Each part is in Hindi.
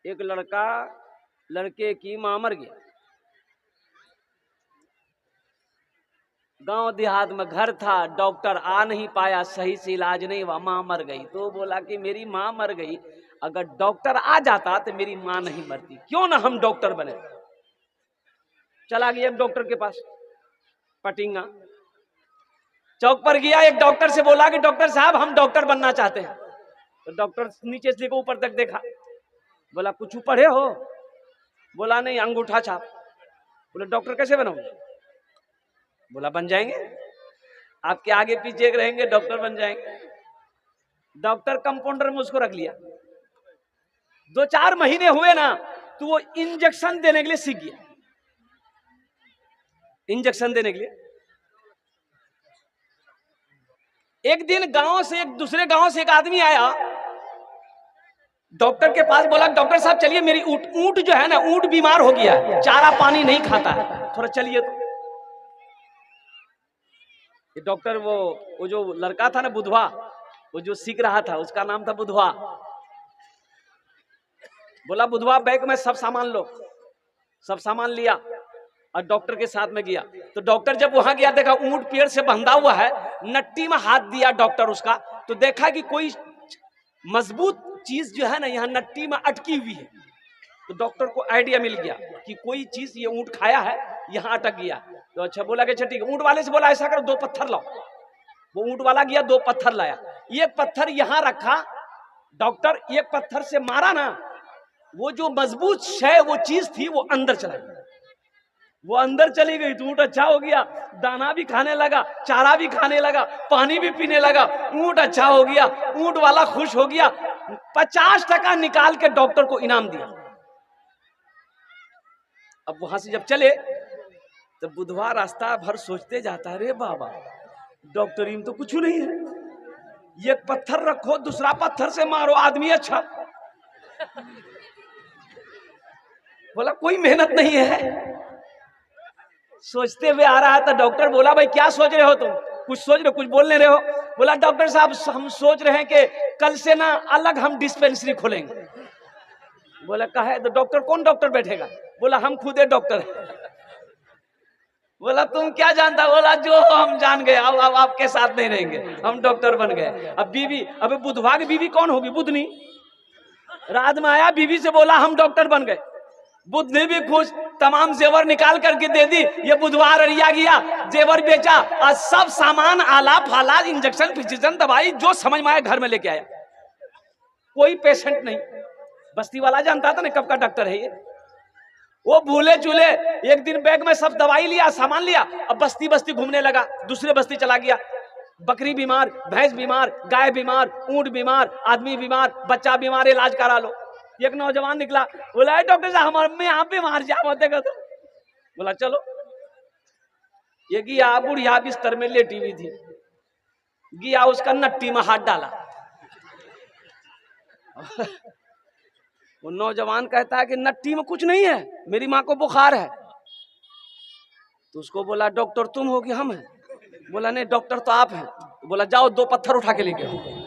एक लड़का लड़के की मां मर गया, गांव देहात में घर था, डॉक्टर आ नहीं पाया, सही से इलाज नहीं हुआ, मां मर गई। तो बोला कि मेरी मां मर गई, अगर डॉक्टर आ जाता तो मेरी मां नहीं मरती, क्यों ना हम डॉक्टर बने। चला गया एक डॉक्टर के पास, पटिंगा चौक पर गया, एक डॉक्टर से बोला कि डॉक्टर साहब हम डॉक्टर बनना चाहते हैं। तो डॉक्टर नीचे से लेकर ऊपर तक देखा, बोला कुछ पढ़े हो? बोला नहीं, अंगूठा छाप। बोले डॉक्टर कैसे बनोगे? बोला बन जाएंगे, आपके आगे पीछे रहेंगे, डॉक्टर बन जाएंगे। डॉक्टर कंपाउंडर में उसको रख लिया। 2-4 महीने हुए ना तो वो इंजेक्शन देने के लिए सीख गया, इंजेक्शन देने के लिए। एक दिन गांव से, एक दूसरे गांव से एक आदमी आया डॉक्टर के पास, बोला डॉक्टर साहब चलिए, मेरी ऊंट जो है ना, ऊंट बीमार हो गया है, चारा पानी नहीं खाता है, थोड़ा चलिए। तो ये डॉक्टर वो जो लड़का था ना बुधवा, वो जो सीख रहा था उसका नाम था बुधवा। बोला बुधवा बैग में सब सामान लो, सब सामान लिया और डॉक्टर के साथ में गया। तो डॉक्टर जब वहां गया, देखा ऊंट पेड़ से बंधा हुआ है, नट्टी में हाथ दिया डॉक्टर उसका, तो देखा कि कोई मजबूत चीज जो है ना यहाँ नट्टी में अटकी हुई है। तो डॉक्टर को आइडिया मिल गया कि कोई चीज ये ऊंट खाया है, यहाँ अटक गया। तो अच्छा बोला कि अच्छा ठीक है, ऊंट वाले से बोला ऐसा करो 2 पत्थर लाओ। वो ऊंट वाला गया, 2 पत्थर लाया, एक पत्थर यहाँ रखा, डॉक्टर एक पत्थर से मारा ना, वो जो मजबूत शय वो चीज थी वो अंदर चला गई। वो अंदर चली गई तो ऊंट अच्छा हो गया, दाना भी खाने लगा, चारा भी खाने लगा, पानी भी पीने लगा, ऊंट अच्छा हो गया, ऊंट वाला खुश हो गया। 50% निकाल के डॉक्टर को इनाम दिया। अब वहां से जब चले तो बुधवार रास्ता भर सोचते जाता, अरे बाबा डॉक्टरी में तो कुछ नहीं है, एक पत्थर रखो, दूसरा पत्थर से मारो, आदमी अच्छा। बोला कोई मेहनत नहीं है। सोचते हुए आ रहा था, डॉक्टर बोला भाई क्या सोच रहे हो तुम? कुछ सोच रहे हो, कुछ बोल नहीं रहे हो? बोला डॉक्टर साहब हम सोच रहे हैं कि कल से ना अलग हम डिस्पेंसरी खोलेंगे। बोला कहा है? तो डॉक्टर कौन डॉक्टर बैठेगा? बोला हम खुद है डॉक्टर। बोला तुम क्या जानता? बोला जो हम जान गए, अब आपके साथ नहीं रहेंगे, हम डॉक्टर बन गए। अब बीवी, अब बुधवा की बीवी कौन होगी? बुधनी। रात में आया, बीवी से बोला हम डॉक्टर बन गए। बुध ने भी खुश, तमाम जेवर निकाल करके दे दी। ये बुधवार अरिया गया, जेवर बेचा और सब सामान, आला फाला, इंजेक्शन फिजिशन दवाई जो समझ में आया घर में लेके आया। कोई पेशेंट नहीं। बस्ती वाला जानता था ना कब का डॉक्टर है ये। वो भूले चूले एक दिन बैग में सब दवाई लिया, सामान लिया, अब बस्ती बस्ती घूमने लगा, दूसरे बस्ती चला गया। बकरी बीमार, भैंस बीमार, गाय बीमार, ऊंट बीमार, आदमी बीमार, बच्चा बीमार, इलाज करा लो। एक नौजवान निकला, बोला डॉक्टर साहब हमारे में यहाँ पे मार जा होते का। तो बोला चलो। ये गया, बुढ़िया बिस्तर में लेटी हुई थी, गया उसका नट्टी में हाथ डाला। वो नौजवान कहता है कि नट्टी में कुछ नहीं है, मेरी माँ को बुखार है। तो उसको बोला डॉक्टर तुम हो कि हम हैं? बोला नहीं डॉक्टर तो आप हैं। तो बोला जाओ 2 पत्थर उठा के लेके आओ।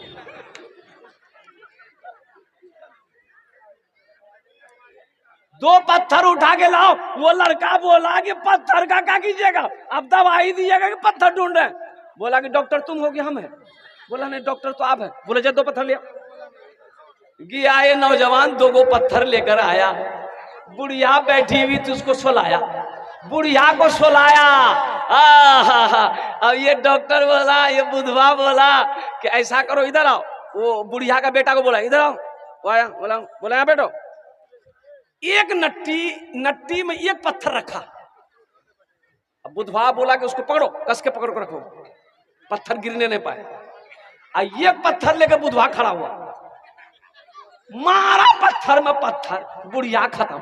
2 पत्थर उठा के लाओ। वो लड़का बोला कि पत्थर का क्या कीजिएगा? अब दवाई दीजिएगा कि पत्थर ढूंढ रहे हैं? बोला कि डॉक्टर तुम हो कि हम हैं? बोला नहीं डॉक्टर तो आप हैं। बोले जा 2 पत्थर ले आओ। गया ये नौजवान 2 पत्थर लेकर आया, बुढ़िया बैठी हुई थी उसको सुलाया, बुढ़िया को सुलाया। अब ये डॉक्टर बोला, ये बुधवा बोला कि ऐसा करो इधर आओ। वो बुढ़िया का बेटा को बोला इधर आओ, वो आया, बोला यहाँ बैठो। एक नट्टी में 1 पत्थर रखा। अब बुधवा बोला कि उसको पकड़ो, कस के पकड़ को रखो, पत्थर गिरने नहीं पाए। 1 पत्थर लेकर बुधवा खड़ा हुआ, मारा पत्थर में पत्थर, बुढ़िया खत्म।